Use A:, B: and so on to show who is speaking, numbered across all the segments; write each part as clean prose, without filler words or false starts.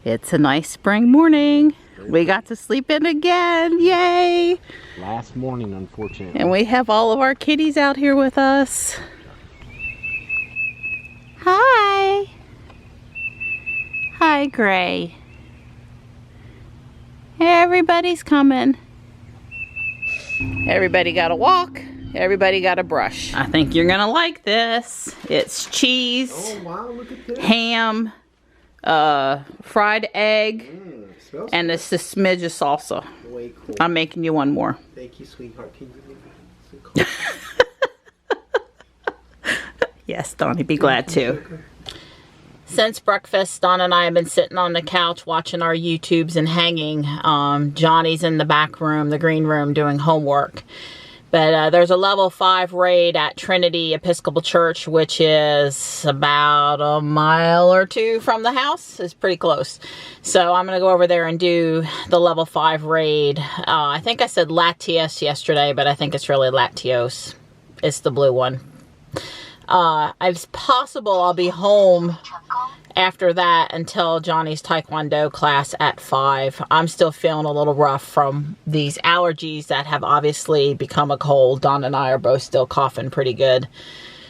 A: It's a nice spring morning. We got to sleep in again. Yay!
B: Last morning, unfortunately.
A: And we have all of our kitties out here with us. Hi! Hi, Gray. Everybody's coming. Everybody got a walk. Everybody got a brush. I think you're gonna like this. It's cheese,
B: Oh wow, look at this.
A: ham, fried egg, and it's a smidge of salsa.
B: Way cool.
A: I'm making you one more.
B: Thank you, sweetheart. Can you leave it?
A: Yes, Donnie, be glad to. Since breakfast, Don and I have been sitting on the couch watching our YouTubes and hanging. Johnny's in the back room, the green room, doing homework. But there's a level 5 raid at Trinity Episcopal Church, which is about a mile or two from the house. It's pretty close. So I'm going to go over there and do the level 5 raid. I think I said Latios yesterday, but I think it's really Latios. It's the blue one. It's possible I'll be home after that until Johnny's Taekwondo class at 5. I'm still feeling a little rough from these allergies that have obviously become a cold. Don and I are both still coughing pretty good.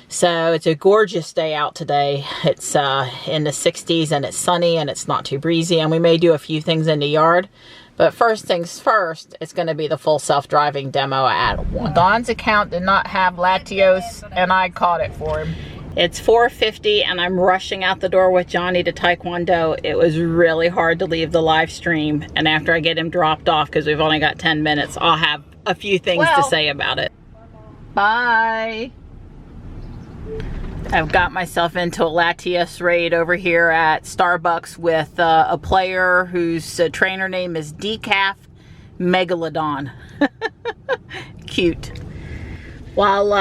A: So it's a gorgeous day out today. It's in the 60s and it's sunny and it's not too breezy, and we may do a few things in the yard. But first things first, it's going to be the full self-driving demo at 1. Don's account did not have Latios, and I caught it for him. It's 4:50, and I'm rushing out the door with Johnny to Taekwondo. It was really hard to leave the live stream, and after I get him dropped off, because we've only got 10 minutes, I'll have a few things to say about it. Bye! I've got myself into a Latios raid over here at Starbucks with a player whose trainer name is Decaf Megalodon. Cute. While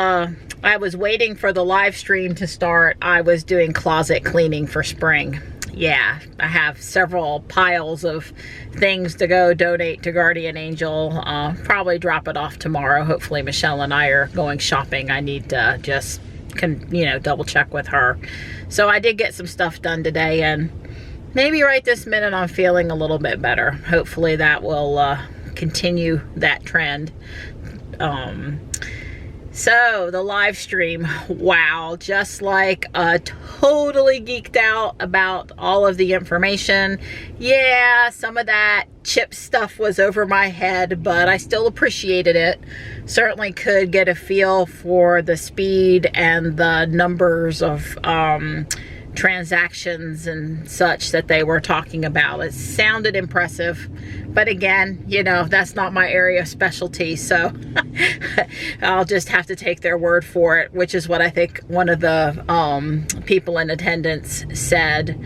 A: I was waiting for the live stream to start, I was doing closet cleaning for spring. Yeah, I have several piles of things to go donate to Guardian Angel. Probably drop it off tomorrow. Hopefully Michelle and I are going shopping. I need to just double check with her. So I did get some stuff done today, and maybe right this minute I'm feeling a little bit better. Hopefully that will continue that trend. So the live stream, wow, just like totally geeked out about all of the information. Yeah, some of that chip stuff was over my head, but I still appreciated it. Certainly could get a feel for the speed and the numbers of transactions and such that they were talking about. It sounded impressive, but again, that's not my area of specialty, so I'll just have to take their word for it, which is what I think one of the people in attendance said.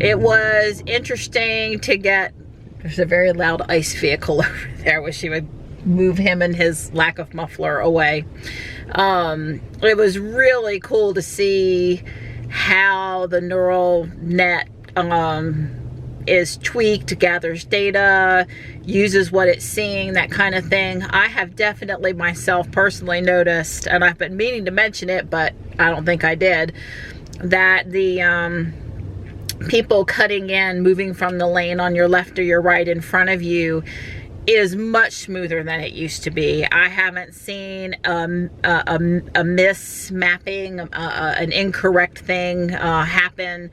A: It was interesting to get, there's a very loud ICE vehicle over there. Wish he would move him and his lack of muffler away. It was really cool to see how the neural net is tweaked, gathers data, uses what it's seeing, that kind of thing. I have definitely myself personally noticed, and I've been meaning to mention it, but I don't think I did, that the people cutting in, moving from the lane on your left or your right in front of you is much smoother than it used to be. I haven't seen a mismapping, an incorrect thing happen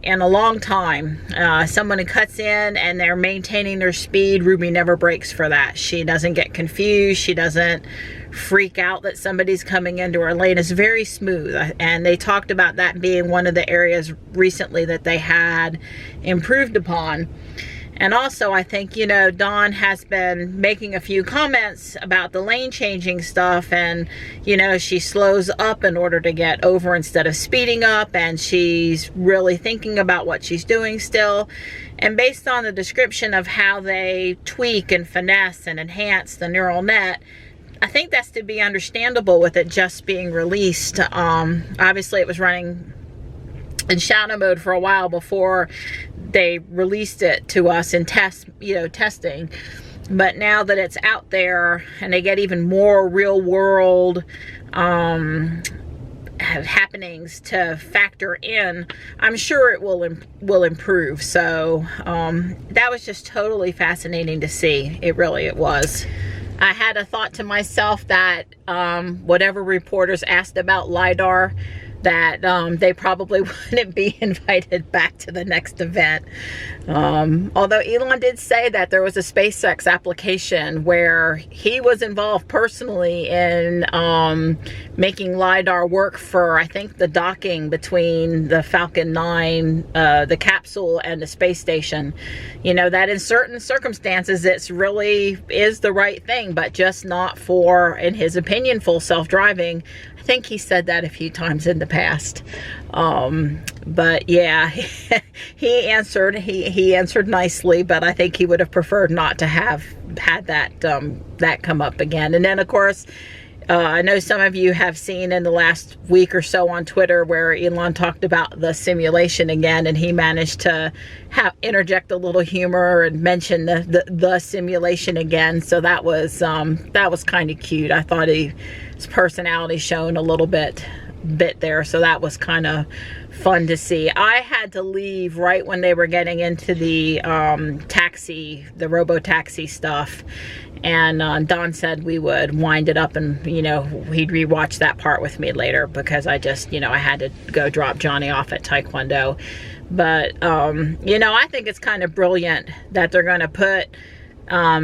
A: in a long time. Someone who cuts in and they're maintaining their speed, Ruby never breaks for that. She doesn't get confused. She doesn't freak out that somebody's coming into her lane. It's very smooth, and they talked about that being one of the areas recently that they had improved upon. And also, I think, Dawn has been making a few comments about the lane changing stuff, and, she slows up in order to get over instead of speeding up, and she's really thinking about what she's doing still. And based on the description of how they tweak and finesse and enhance the neural net, I think that's to be understandable with it just being released. Obviously, it was running in shadow mode for a while before they released it to us in testing. But now that it's out there and they get even more real world happenings to factor in, I'm sure it will improve. So that was just totally fascinating to see. It was. I had a thought to myself that whatever reporters asked about LiDAR, that they probably wouldn't be invited back to the next event. Although Elon did say that there was a SpaceX application where he was involved personally in making LiDAR work for, I think, the docking between the Falcon 9, the capsule, and the space station. You know, that in certain circumstances it's really is the right thing, but just not for, in his opinion, full self-driving. I think he said that a few times in the past. But yeah, he answered nicely, but I think he would have preferred not to have had that come up again. And then, of course, I know some of you have seen in the last week or so on Twitter where Elon talked about the simulation again, and he managed to interject a little humor and mention the simulation again. So that was kind of cute. I thought his personality shone a little bit there, so that was kind of fun to see. I had to leave right when they were getting into the the robo-taxi stuff, and Don said we would wind it up, and he'd rewatch that part with me later, because I just I had to go drop Johnny off at Taekwondo. But I think it's kind of brilliant that they're going to put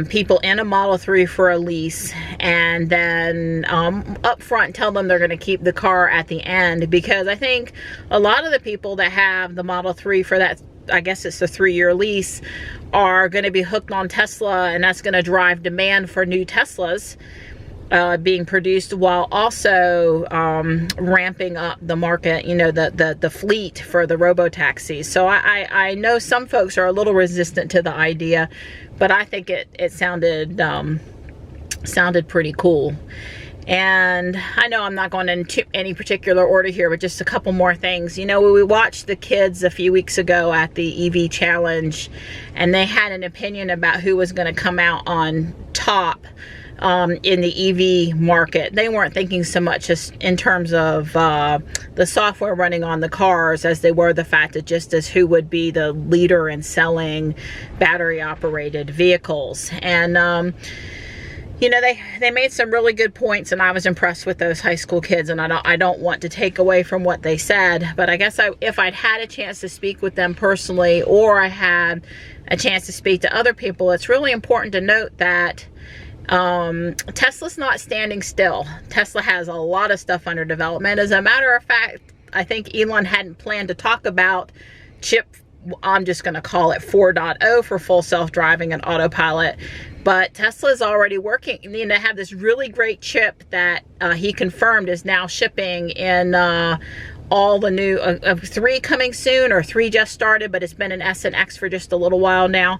A: people in a Model 3 for a lease, and then up front tell them they're going to keep the car at the end, because I think a lot of the people that have the Model 3 for that, I guess it's a 3-year lease, are going to be hooked on Tesla, and that's going to drive demand for new Teslas being produced, while also ramping up the market, the fleet for the robo-taxis. So I know some folks are a little resistant to the idea, but I think it sounded pretty cool. And I know I'm not going into any particular order here, but just a couple more things. We watched the kids a few weeks ago at the EV Challenge, and they had an opinion about who was going to come out on top in the EV market. They weren't thinking so much just in terms of the software running on the cars, as they were the fact that just as who would be the leader in selling battery operated vehicles. And they made some really good points, and I was impressed with those high school kids, and I don't want to take away from what they said, but I guess if I'd had a chance to speak with them personally, or I had a chance to speak to other people, it's really important to note that Tesla's not standing still. Tesla has a lot of stuff under development. As a matter of fact, I think Elon hadn't planned to talk about chip, I'm just going to call it 4.0 for full self-driving and autopilot, but Tesla's already working. They have this really great chip that he confirmed is now shipping in all the new 3 coming soon, or 3 just started, but it's been an S and X for just a little while now.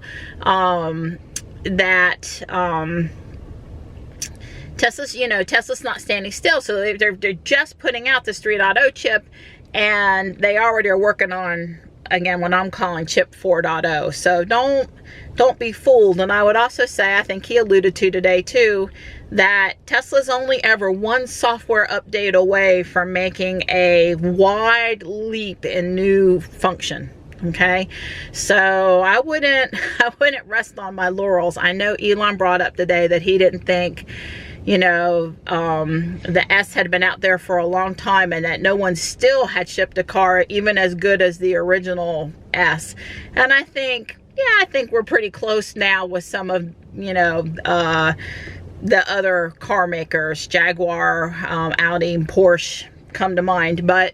A: Tesla's not standing still, so they're just putting out this 3.0 chip, and they already are working on, again, what I'm calling chip 4.0. So don't be fooled. And I would also say, I think he alluded to today too, that Tesla's only ever one software update away from making a wide leap in new function. Okay, so I wouldn't rest on my laurels. I know Elon brought up today that he didn't think the S had been out there for a long time, and that no one still had shipped a car even as good as the original S. And I think we're pretty close now with some of the other car makers. Jaguar, Audi, and Porsche come to mind. But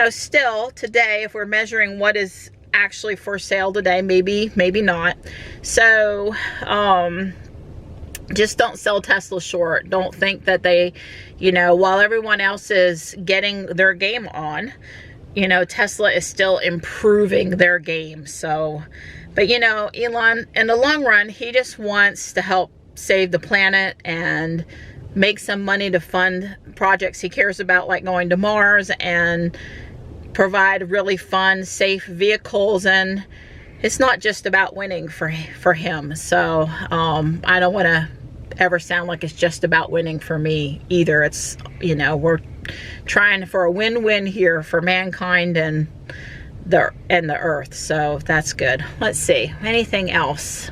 A: still today, if we're measuring what is actually for sale today, maybe not. So just don't sell Tesla short. Don't think that they, while everyone else is getting their game on, Tesla is still improving their game. So, but Elon, in the long run, he just wants to help save the planet and make some money to fund projects he cares about, like going to Mars, and provide really fun, safe vehicles. And it's not just about winning for him. So I don't want to ever sound like it's just about winning for me either. It's, we're trying for a win-win here for mankind and the earth. So that's good. Let's see, anything else?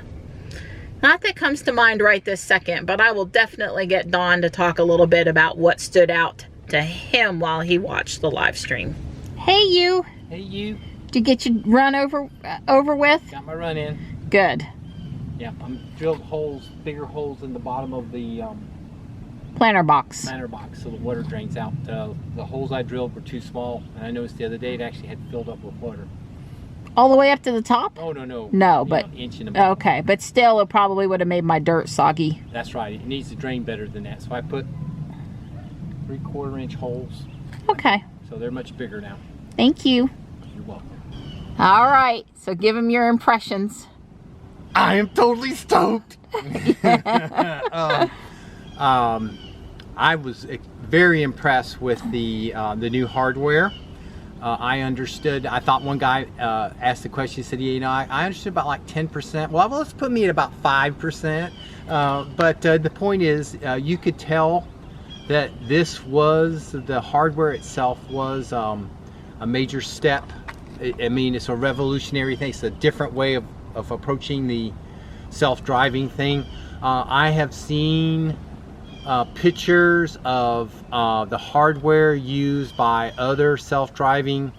A: Not that comes to mind right this second, but I will definitely get Don to talk a little bit about what stood out to him while he watched the live stream. Hey you.
C: Hey you.
A: Did you get your run over with?
C: Got my run in.
A: Good.
C: Yeah, I'm drilled holes, bigger holes in the bottom of the
A: planter box.
C: so the water drains out. The holes I drilled were too small, and I noticed the other day it actually had filled up with water.
A: All the way up to the top?
C: Oh, no.
A: No, but
C: inch in the middle.
A: okay, but still it probably would have made my dirt soggy.
C: That's right. It needs to drain better than that. So I put 3/4 inch holes.
A: Okay.
C: So they're much bigger now.
A: Thank you.
C: You're welcome.
A: All right, so give him your impressions.
C: I am totally stoked. I was very impressed with the new hardware. I understood. I thought one guy asked the question. He said, "Yeah, I understood about like 10%." Well, let's put me at about 5%. But the point is, you could tell that this was the hardware itself was a major step. I mean, it's a revolutionary thing. It's a different way of approaching the self-driving thing. I have seen pictures of the hardware used by other self-driving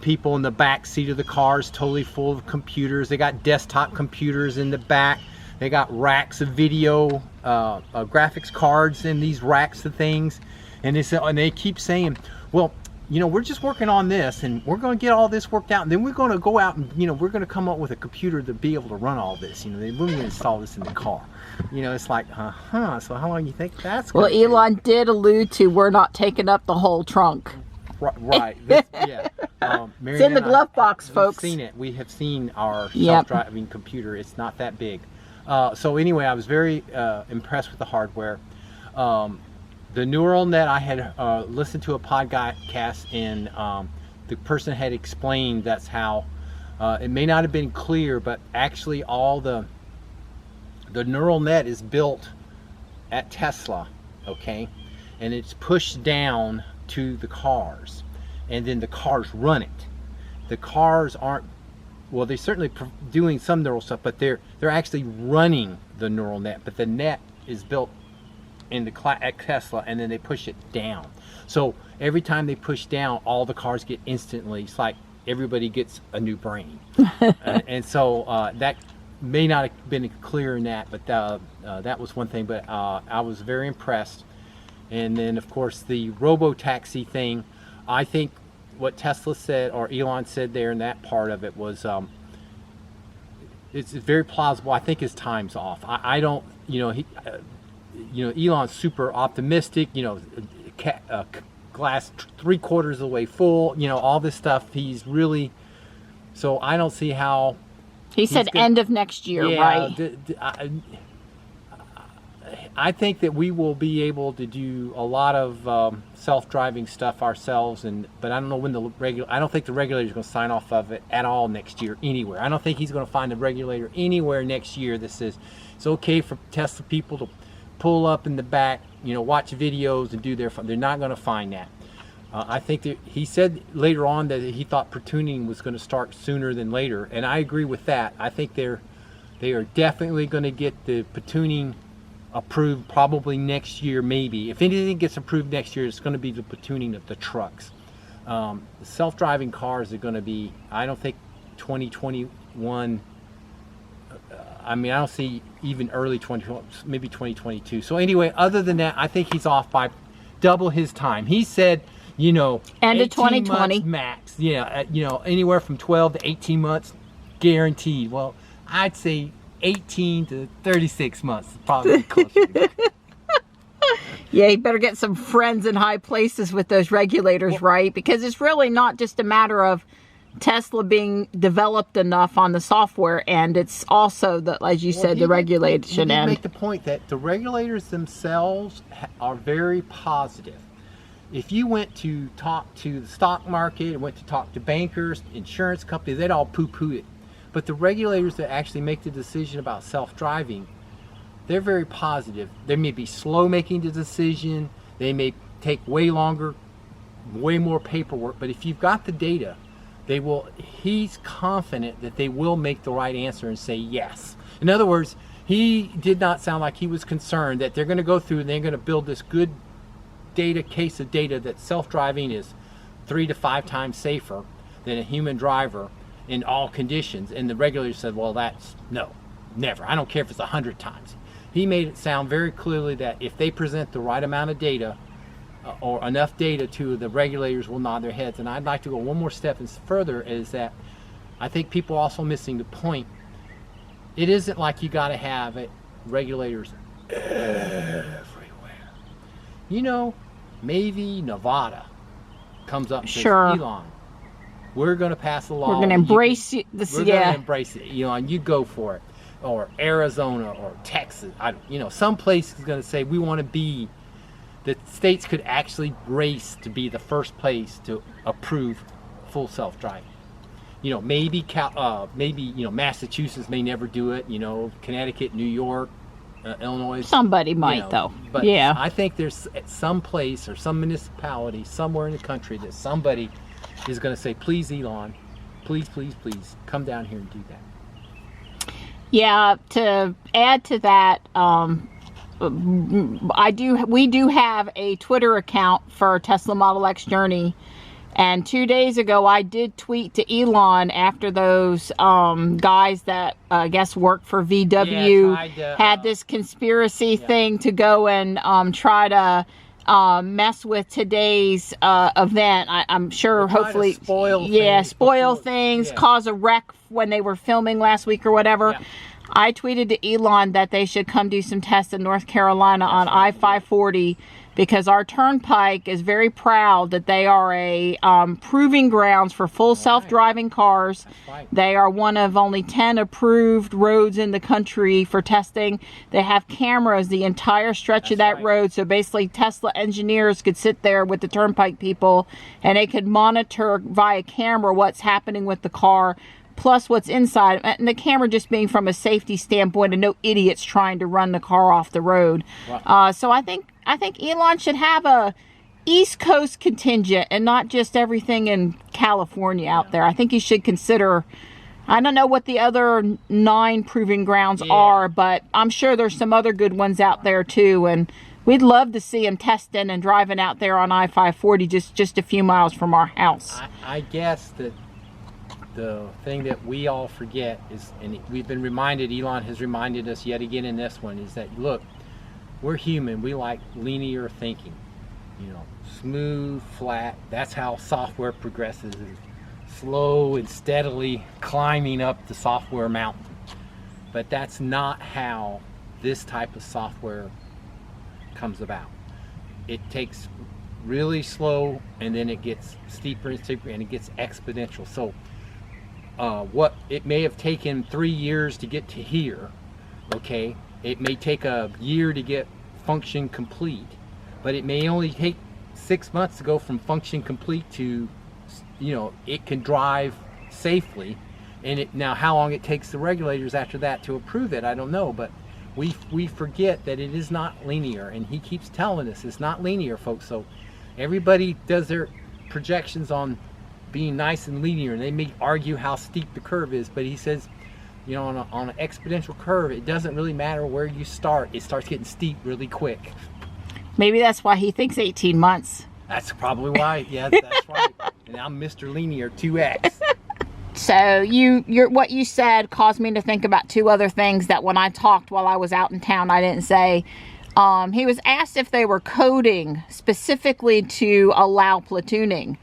C: people in the back seat of the cars, totally full of computers. They got desktop computers in the back. They got racks of video graphics cards in these racks of things, and they keep saying, well, you know, we're just working on this, and we're going to get all this worked out, and then we're going to go out and, you know, we're going to come up with a computer to be able to run all this. You know, they wouldn't install this in the car. You know, it's like, so how long do you think that's going to
A: Elon did allude to we're not taking up the whole trunk.
C: Right. Yeah.
A: It's in the glove box, folks.
C: We've seen it. We have seen our self-driving computer. It's not that big. So anyway, I was very impressed with the hardware. The neural net, I had listened to a podcast, and the person had explained that's how it may not have been clear, but actually all the neural net is built at Tesla, okay, and it's pushed down to the cars, and then the cars run it. The cars aren't, well, they're certainly doing some neural stuff, but they're actually running the neural net, but the net is built in at Tesla, and then they push it down. So every time they push down, all the cars get instantly, it's like everybody gets a new brain. And so that may not have been clear in that, but that was one thing. But I was very impressed. And then of course the robo-taxi thing, I think what Tesla said, or Elon said there in that part of it, was it's very plausible. I think his time's off. I don't, you know, Elon's super optimistic, you know, glass 3/4 of the way full, you know, all this stuff. He's really, so I don't see how.
A: He said end of next year, right?
C: I think that we will be able to do a lot of self-driving stuff ourselves, but I don't know when I don't think the regulator is going to sign off of it at all next year anywhere. I don't think he's going to find a regulator anywhere next year that says it's okay for Tesla people to pull up in the back, you know, watch videos and do their fun. They're not going to find that. I think that he said later on that he thought platooning was going to start sooner than later, and I agree with that. I think they are definitely going to get the platooning approved probably next year, maybe. If anything gets approved next year, it's going to be the platooning of the trucks. The self-driving cars are going to be, I don't think 2021. I mean, I don't see even early 2020, maybe 2022. So anyway, other than that, I think he's off by double his time. He said, you know,
A: end of 2020
C: max. Yeah, you know, anywhere from 12 to 18 months, guaranteed. Well, I'd say 18 to 36 months is probably closer.
A: Yeah, you better get some friends in high places with those regulators, right? Because it's really not just a matter of Tesla being developed enough on the software, and it's also the, as you said, the regulation end.
C: Make the point that the regulators themselves are very positive. If you went to talk to the stock market and went to talk to bankers, insurance companies, they'd all poo-poo it. But the regulators that actually make the decision about self-driving, they're very positive. They may be slow making the decision. They may take way longer, way more paperwork. But if you've got the data, they will, he's confident that they will make the right answer and say yes. In other words, he did not sound like he was concerned that they're going to go through and they're going to build this good case of data that self-driving is 3 to 5 times safer than a human driver in all conditions. And the regulators said, well, that's no, never. I don't care if it's 100 times. He made it sound very clearly that if they present the right amount of data or enough data to the regulators, will nod their heads. And I'd like to go one more step further, is that I think people are also missing the point. It isn't like you got to have it, regulators everywhere. You know, maybe Nevada comes up and says, Elon, we're going to pass a law.
A: We're going to embrace this.
C: We're going to embrace it. Elon, you go for it. Or Arizona or Texas. You know, some place is going to say we want to be. The states could actually race to be the first place to approve full self-driving. You know, maybe you know, Massachusetts may never do it. You know, Connecticut, New York, Illinois.
A: Somebody might, though.
C: But
A: yeah,
C: I think there's some place or some municipality somewhere in the country that somebody is going to say, please, Elon, please, please, please, come down here and do that.
A: Yeah. To add to that, we do have a Twitter account for TeslaModelXJourney, and 2 days ago I did tweet to Elon after those guys that I guess work for VW had this conspiracy thing to go and try to mess with today's event. I'm sure, hopefully, spoil things, cause a wreck when they were filming last week or whatever. Yeah. I tweeted to Elon that they should come do some tests in North Carolina on I-540, because our turnpike is very proud that they are a proving grounds for full self-driving cars. They are one of only 10 approved roads in the country for testing. They have cameras the entire stretch of that road, so basically Tesla engineers could sit there with the turnpike people and they could monitor via camera what's happening with the car, plus what's inside, and the camera just being from a safety standpoint and no idiots trying to run the car off the road. Wow. So I think Elon should have a East Coast contingent and not just everything in California out there. I think he should consider, I don't know what the other 9 proving grounds are, but I'm sure there's some other good ones out there too, and we'd love to see him testing and driving out there on I-540 just a few miles from our house.
C: I guess that the thing that we all forget is, and we've been reminded, Elon has reminded us yet again in this one, is that, look, we're human. We like linear thinking. You know, smooth, flat. That's how software progresses, is slow and steadily climbing up the software mountain. But that's not how this type of software comes about. It takes really slow, and then it gets steeper and steeper, and it gets exponential. So what it may have taken 3 years to get to here, okay, it may take a year to get function complete, but it may only take 6 months to go from function complete to, you know, it can drive safely. And now how long it takes the regulators after that to approve it, I don't know, but we forget that it is not linear, and he keeps telling us it's not linear, folks. So everybody does their projections on being nice and linear, and they may argue how steep the curve is, but he says, you know, on an exponential curve, it doesn't really matter where you start. It starts getting steep really quick.
A: Maybe that's why he thinks 18 months.
C: That's probably why. Yeah, that's right. And I'm Mr. Linear 2X.
A: So what you said caused me to think about 2 other things that when I talked while I was out in town, I didn't say. He was asked if they were coding specifically to allow platooning.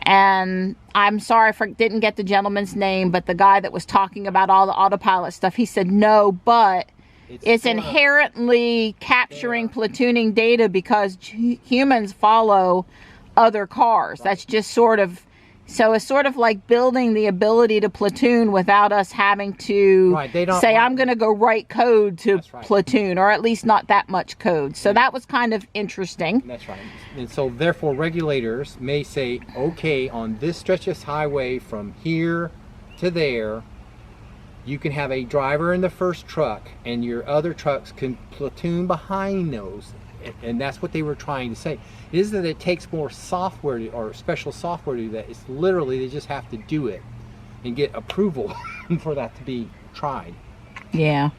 A: And I'm sorry if I didn't get the gentleman's name, but the guy that was talking about all the autopilot stuff, he said no, but it's inherently capturing platooning data because humans follow other cars. That's just sort of, so it's sort of like building the ability to platoon without us having to say, I'm going to go write code to platoon, or at least not that much code. So that was kind of interesting.
C: That's right. And so therefore regulators may say, okay, on this stretch of highway from here to there, you can have a driver in the first truck and your other trucks can platoon behind those and that's what they were trying to say. It isn't that it takes more software or special software to do that. It's literally they just have to do it and get approval for that to be tried.
A: Yeah.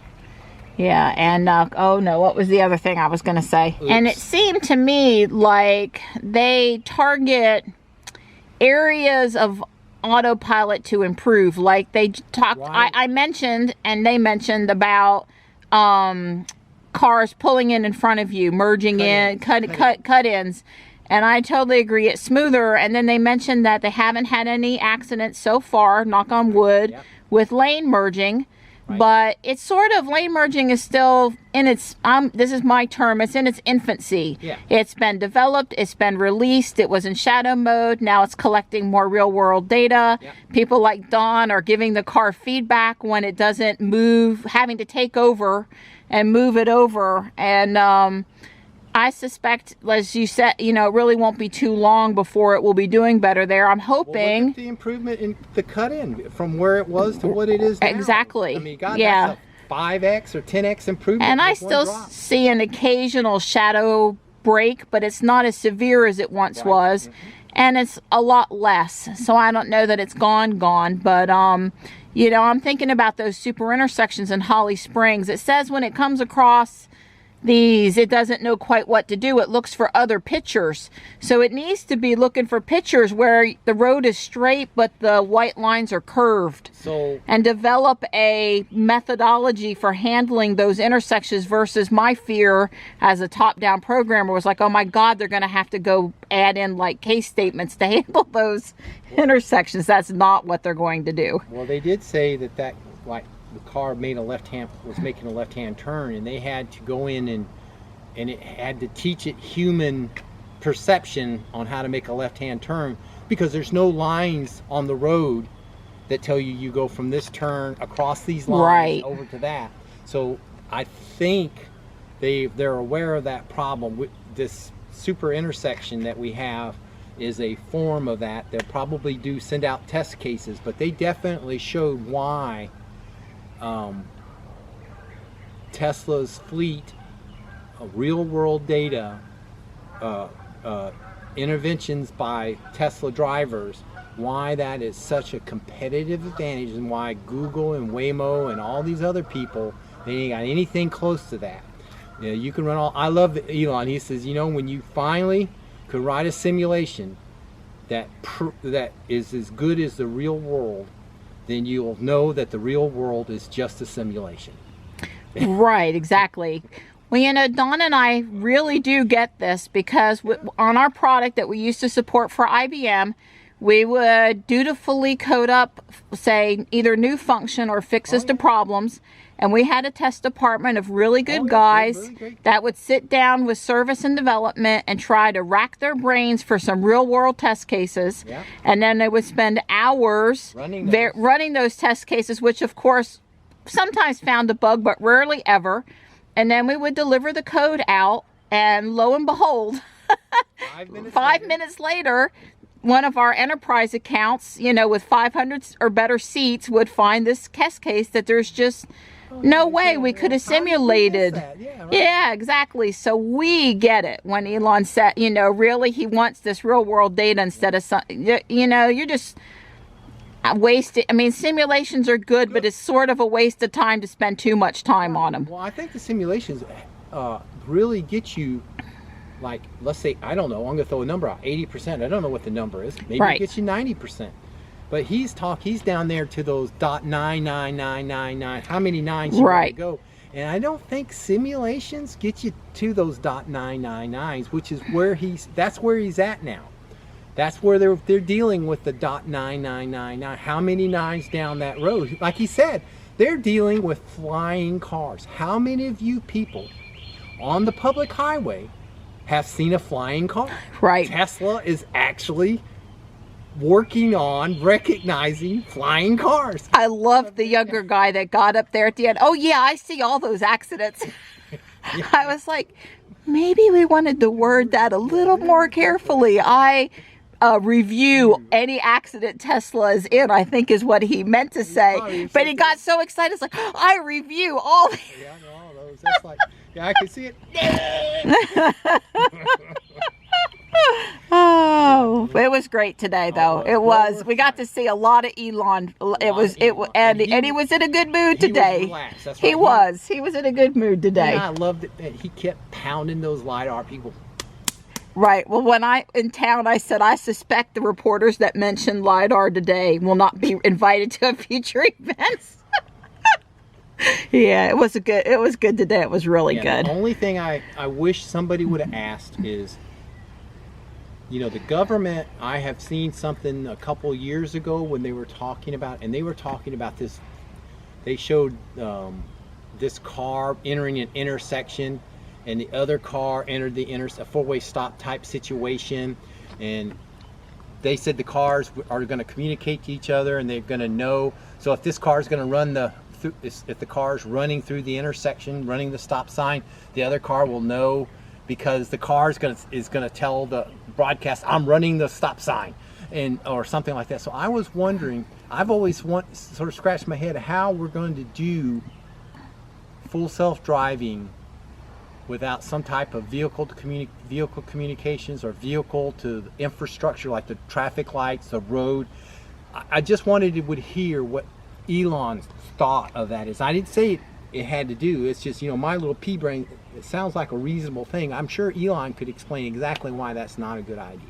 A: Yeah, and oh no, what was the other thing I was going to say? Oops. And it seemed to me like they target areas of autopilot to improve. Like they talked, right. I mentioned, and they mentioned about cars pulling in front of you, merging cut-ins. And I totally agree, it's smoother. And then they mentioned that they haven't had any accidents so far, knock on wood, yep. with lane merging. Right. But it's sort of, lane merging is still in its, this is my term, it's in its infancy. Yeah. It's been developed, it's been released, it was in shadow mode, now it's collecting more real world data. Yep. People like Don are giving the car feedback when it doesn't move, having to take over and move it over. And I suspect, as you said, you know, it really won't be too long before it will be doing better there. I'm hoping.
C: Well, look at the improvement in the cut-in from where it was to what it is now.
A: Exactly.
C: I mean, God, that's a 5x or 10x improvement.
A: And I still see an occasional shadow break, but it's not as severe as it once was. Mm-hmm. And it's a lot less. So I don't know that it's gone, but you know, I'm thinking about those super intersections in Holly Springs. It says when it comes across these, it doesn't know quite what to do. It looks for other pictures. So it needs to be looking for pictures where the road is straight, but the white lines are curved. And develop a methodology for handling those intersections versus my fear as a top-down programmer was like, oh my God, they're going to have to go add in like case statements to handle those intersections. That's not what they're going to do.
C: Well, they did say that like, the car made was making a left-hand turn, and they had to go in and it had to teach it human perception on how to make a left-hand turn, because there's no lines on the road that tell you go from this turn across these lines right. over to that. So I think they're aware of that problem. With this super intersection that we have is a form of that. They'll probably send out test cases, but they definitely showed why Tesla's fleet of real-world data, interventions by Tesla drivers, why that is such a competitive advantage, and why Google and Waymo and all these other people, they ain't got anything close to that. You know, you can run all. I love Elon. He says, you know, when you finally could write a simulation that is as good as the real world, then you'll know that the real world is just a simulation.
A: Right, exactly. Well, you know, Don and I really do get this, because on our product that we used to support for IBM, we would dutifully code up, say, either new function or fixes to problems. And we had a test department of really good guys that would sit down with service and development and try to rack their brains for some real world test cases. Yeah. And then they would spend hours running those test cases, which of course sometimes found a bug, but rarely ever. And then we would deliver the code out, and lo and behold, 5 minutes later, one of our enterprise accounts, you know, with 500 or better seats would find this test case that there's just no way we could have simulated. Yeah, right. Yeah, exactly. So we get it when Elon said, you know, really he wants this real world data instead of, you know, you're just wasting. I mean, simulations are good, but it's sort of a waste of time to spend too much time on them.
C: Well, I think the simulations really get you, like, let's say, I don't know, I'm going to throw a number out, 80%. I don't know what the number is. Maybe it gets you 90%. But he's down there to those .99999. How many nines you want to go? And I don't think simulations get you to those .999s, which is where that's where he's at now. That's where they're dealing with the .9999. How many nines down that road? Like he said, they're dealing with flying cars. How many of you people on the public highway have seen a flying car?
A: Right.
C: Tesla is actually working on recognizing flying cars.
A: I love the younger guy that got up there at the end. Oh yeah, I see all those accidents. Yeah. I was like, maybe we wanted to word that a little more carefully. I review any accident Tesla is in, I think is what he meant to say. But he got so excited. It's like, I review all these.
C: Yeah, all those. That's like, Yeah, I can see it.
A: Oh, it was great today, though. It was. We got to see a lot of Elon. And he was in a good mood today.
C: He was relaxed. That's right.
A: He was in a good mood today.
C: And I loved it that he kept pounding those LiDAR people.
A: Right. Well, when in town, I said, I suspect the reporters that mentioned LiDAR today will not be invited to a future events. Yeah, it was good today. It was really good.
C: The only thing I wish somebody would have asked is, you know, the government, I have seen something a couple years ago when they were talking about this, they showed this car entering an intersection, and the other car entered a four-way stop type situation, and they said the cars are going to communicate to each other, and they're going to know. So if this car is going to run if the car is running through the intersection, running the stop sign, the other car will know, because the car is going to tell the broadcast, I'm running the stop sign, or something like that. So I was wondering, I've always sort of scratched my head how we're going to do full self-driving without some type of vehicle communications or vehicle to infrastructure like the traffic lights, the road. I just wanted to hear what Elon's thought of that is. I didn't say it had to do. It's just, you know, my little pea brain. It sounds like a reasonable thing. I'm sure Elon could explain exactly why that's not a good idea.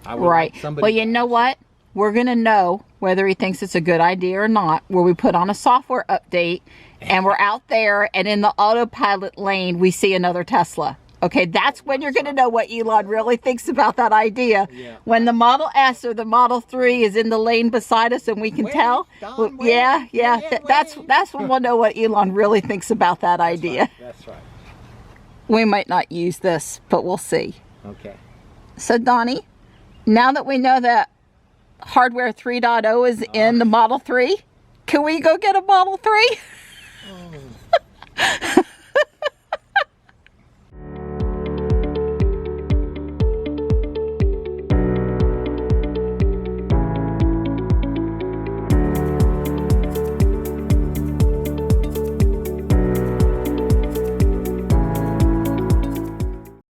A: Right. Well, you know what? We're going to know whether he thinks it's a good idea or not, where we put on a software update and we're out there and in the autopilot lane, we see another Tesla. Okay, that's when you're going to know what Elon really thinks about that idea.
C: Yeah.
A: When the Model S or the Model 3 is in the lane beside us and we can tell.
C: Don,
A: that's when we'll know what Elon really thinks about that idea.
C: That's right.
A: We might not use this, but we'll see.
C: Okay.
A: So, Donnie, now that we know that hardware 3.0 is in the Model 3, can we go get a Model 3?